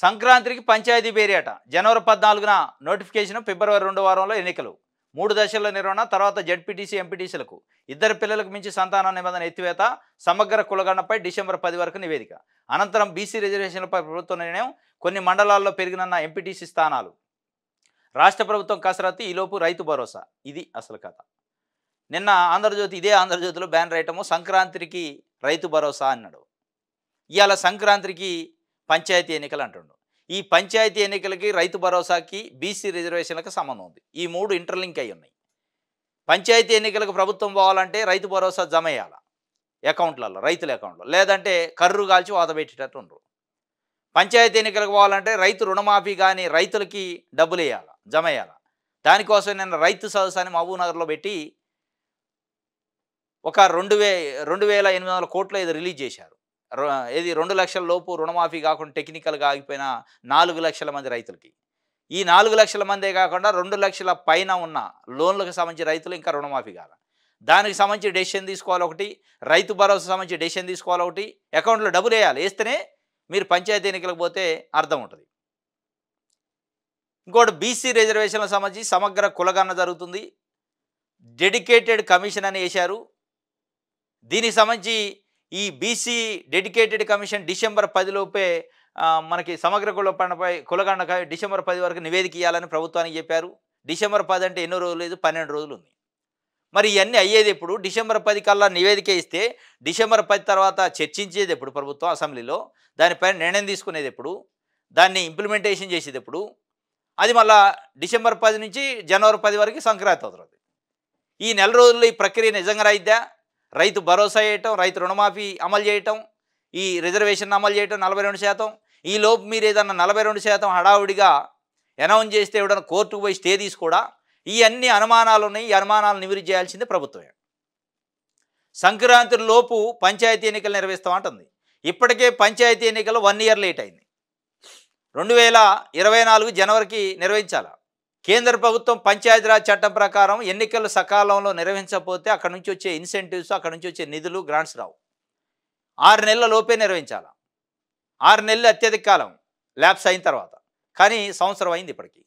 సంక్రాంతికి పంచాయతీ పేరేట జనవరి 14న నోటిఫికేషన్, ఫిబ్రవరి 2వ వారంలో ఎన్నికలు. 3 దశల్లో నిర్వహణ, తర్వాత జడ్పీటీసీ, ఎంపీటీసీలకు ఇద్దరు పిల్లలకు మించి సంతాన నిబంధన ఎత్తివేత, సమగ్ర కులగణనపై డిసెంబర్ 10 వరకు నివేదిక. అనంతరం బీసీ రిజర్వేషన్లపై ప్రభుత్వ నిర్ణయం, కొన్ని మండలాల్లో పెరిగినన్న ఎంపీటీసీ స్థానాలు. రాష్ట్ర ప్రభుత్వం కసరత్తు, ఈలోపు రైతు భరోసా. ఇది అసలు కథ. నిన్న ఇదే ఆంధ్రజ్యోతిలో బ్యానర్ ఐటము సంక్రాంతికి రైతు భరోసా అన్నాడు. ఇవాళ సంక్రాంతికి పంచాయతీ ఎన్నికలు అంటుండు. ఈ పంచాయతీ ఎన్నికలకి, రైతు భరోసాకి, బీసీ రిజర్వేషన్లకు సంబంధం ఉంది. ఈ మూడు ఇంటర్లింక్ అయి ఉన్నాయి. పంచాయతీ ఎన్నికలకు ప్రభుత్వం పోవాలంటే రైతు భరోసా జమ వేయాల అకౌంట్లలో, రైతుల అకౌంట్లో, లేదంటే కర్రు కాల్చి వాత పెట్టేటట్టు ఉండరు. పంచాయతీ ఎన్నికలకు పోవాలంటే రైతు రుణమాఫీ కానీ రైతులకి డబ్బులు వేయాలి, జమ వేయాలి. దానికోసం నిన్న రైతు సదస్సు అని మహబూబ్నగర్లో పెట్టి ఒక 2,800 కోట్లు ఇది రిలీజ్ చేశారు. ఇది 2 లక్షల లోపు రుణమాఫీ కాకుండా టెక్నికల్గా ఆగిపోయిన 4 లక్షల మంది రైతులకి. ఈ 4 లక్షల మందే కాకుండా 2 లక్షల పైన ఉన్న లోన్లకు సంబంధించి రైతులు ఇంకా రుణమాఫీ కాదు. దానికి సంబంధించి డెసిషన్ తీసుకోవాలి ఒకటి, రైతు భరోసా సంబంధించి డెసిషన్ తీసుకోవాలి ఒకటి, అకౌంట్లో డబ్బులు వేయాలి. వేస్తేనే మీరు పంచాయతీ ఎన్నికలకు పోతే అర్థం ఉంటుంది. ఇంకోటి బీసీ రిజర్వేషన్లకు సంబంధించి సమగ్ర కులగణన జరుగుతుంది. డెడికేటెడ్ కమిషన్ అని వేశారు. దీనికి సంబంధించి ఈ బీసీ డెడికేటెడ్ కమిషన్ డిసెంబర్ 10 లోపే మనకి సమగ్ర కులగణనపై డిసెంబర్ 10 వరకు నివేదిక ఇవ్వాలని ప్రభుత్వానికి చెప్పారు. డిసెంబర్ 10 అంటే ఎన్నో రోజులు లేదు, 12 రోజులు ఉంది. మరి ఇవన్నీ అయ్యేది ఎప్పుడు? డిసెంబర్ 10 కల్లా నివేదిక ఇస్తే డిసెంబర్ 10 తర్వాత చర్చించేది ఎప్పుడు ప్రభుత్వం అసెంబ్లీలో? దానిపైన నిర్ణయం తీసుకునేది ఎప్పుడు? దాన్ని ఇంప్లిమెంటేషన్ చేసేది ఎప్పుడు? అది మళ్ళా డిసెంబర్ 10 నుంచి జనవరి 10 వరకు సంక్రాంతి అవుతుంది. ఈ నెల రోజుల్లో ఈ ప్రక్రియ నిజంగా రాయిద్దా? రైతు భరోసా చేయటం, రైతు రుణమాఫీ అమలు చేయటం, ఈ రిజర్వేషన్ అమలు చేయటం 42%. ఈ లోపు మీరు ఏదన్నా 42% హడావుడిగా అనౌన్స్ చేస్తే ఎవడన్నా కోర్టుకు పోయి స్టే తీసుకోడా? ఈ అన్ని అనుమానాలు ఉన్నాయి. ఈ అనుమానాలు నివృత్తి చేయాల్సిందే ప్రభుత్వమే. సంక్రాంతి లోపు పంచాయతీ ఎన్నికలు నిర్వహిస్తామంటుంది. ఇప్పటికే పంచాయతీ ఎన్నికలు 1 ఇయర్ లేట్ అయింది. 2024 జనవరికి నిర్వహించాలి. కేంద్ర ప్రభుత్వం పంచాయతీరాజ్ చట్టం ప్రకారం ఎన్నికలు సకాలంలో నిర్వహించకపోతే అక్కడ నుంచి వచ్చే ఇన్సెంటివ్స్, అక్కడ నుంచి వచ్చే నిధులు, గ్రాంట్స్ రావు. 6 నెలల లోపే నిర్వహించాలి. 6 నెలలు అత్యధిక కాలం ల్యాప్స్ అయిన తర్వాత. కానీ సంవత్సరం అయింది ఇప్పటికి.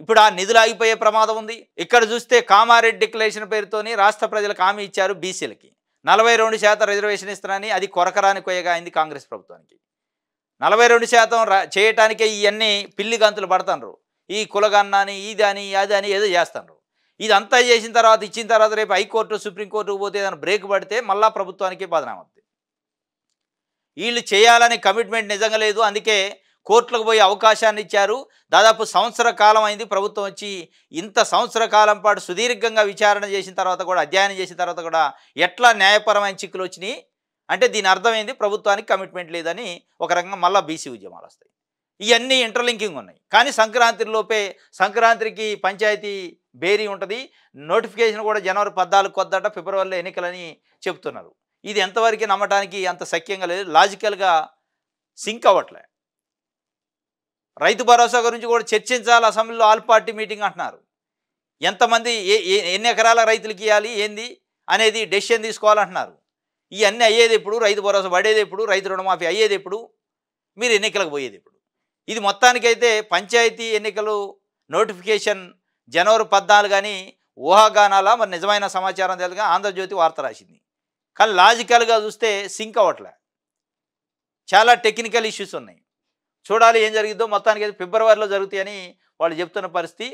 ఇప్పుడు ఆ నిధులు ఆగిపోయే ప్రమాదం ఉంది. ఇక్కడ చూస్తే కామారెడ్డి డిక్లరేషన్ పేరుతోని రాష్ట్ర ప్రజలకు హామీ ఇచ్చారు. బీసీలకి 42% రిజర్వేషన్ ఇస్తారని, అది కొరకరాని కొయ్యగా అయింది కాంగ్రెస్ ప్రభుత్వానికి. 42% చేయటానికే ఇవన్నీ పిల్లి గంతులు పడుతున్నారు. ఈ కులగన్నాని, ఇదని అదని ఏదో చేస్తున్నారు. ఇదంతా చేసిన తర్వాత, ఇచ్చిన తర్వాత రేపు హైకోర్టు, సుప్రీంకోర్టుకు పోతే ఏదైనా బ్రేక్ పడితే మళ్ళా ప్రభుత్వానికి బదనాం అవుతుంది. వీళ్ళు చేయాలనే కమిట్మెంట్ నిజంగా లేదు. అందుకే కోర్టులకు పోయే అవకాశాన్ని ఇచ్చారు. దాదాపు సంవత్సర కాలం అయింది ప్రభుత్వం వచ్చి. ఇంత సంవత్సర కాలం పాటు సుదీర్ఘంగా విచారణ చేసిన తర్వాత కూడా, అధ్యయనం చేసిన తర్వాత కూడా ఎట్లా న్యాయపరమైన చిక్కులు వచ్చినాయి అంటే దీని అర్థమైంది ప్రభుత్వానికి కమిట్మెంట్ లేదని. ఒక రకంగా మళ్ళీ బీసీ ఉద్యమాలు వస్తాయి. ఇవన్నీ ఇంటర్లింకింగ్ ఉన్నాయి. కానీ సంక్రాంతికి పంచాయతీ బేరీ ఉంటుంది. నోటిఫికేషన్ కూడా జనవరి 14 కొద్దట, ఫిబ్రవరిలో ఎన్నికలని చెప్తున్నారు. ఇది ఎంతవరకు నమ్మటానికి అంత సఖ్యంగా లేదు, లాజికల్గా సింక్ అవ్వట్లే. రైతు భరోసా గురించి కూడా చర్చించాలి అసెంబ్లీలో, ఆల్ పార్టీ మీటింగ్ అంటున్నారు. ఎంతమంది ఎన్ని ఎకరాల రైతులకి ఇవ్వాలి ఏంది అనేది డెసిషన్ తీసుకోవాలంటున్నారు. ఇవన్నీ అయ్యేది ఎప్పుడు? రైతు భరోసా పడేది ఎప్పుడు? రైతు రుణమాఫీ అయ్యేది ఎప్పుడు? మీరు ఎన్నికలకు పోయేది ఎప్పుడు? ఇది మొత్తానికైతే పంచాయతీ ఎన్నికలు నోటిఫికేషన్ జనవరి 14 అని ఊహాగానాల, మరి నిజమైన సమాచారం తెలుగుగా ఆంధ్రజ్యోతి వార్త రాసింది. కానీ లాజికల్గా చూస్తే సింక్ అవ్వట్లే. చాలా టెక్నికల్ ఇష్యూస్ ఉన్నాయి. చూడాలి ఏం జరిగిద్దో. మొత్తానికి అయితే ఫిబ్రవరిలో జరుగుతాయని వాళ్ళు చెప్తున్న పరిస్థితి.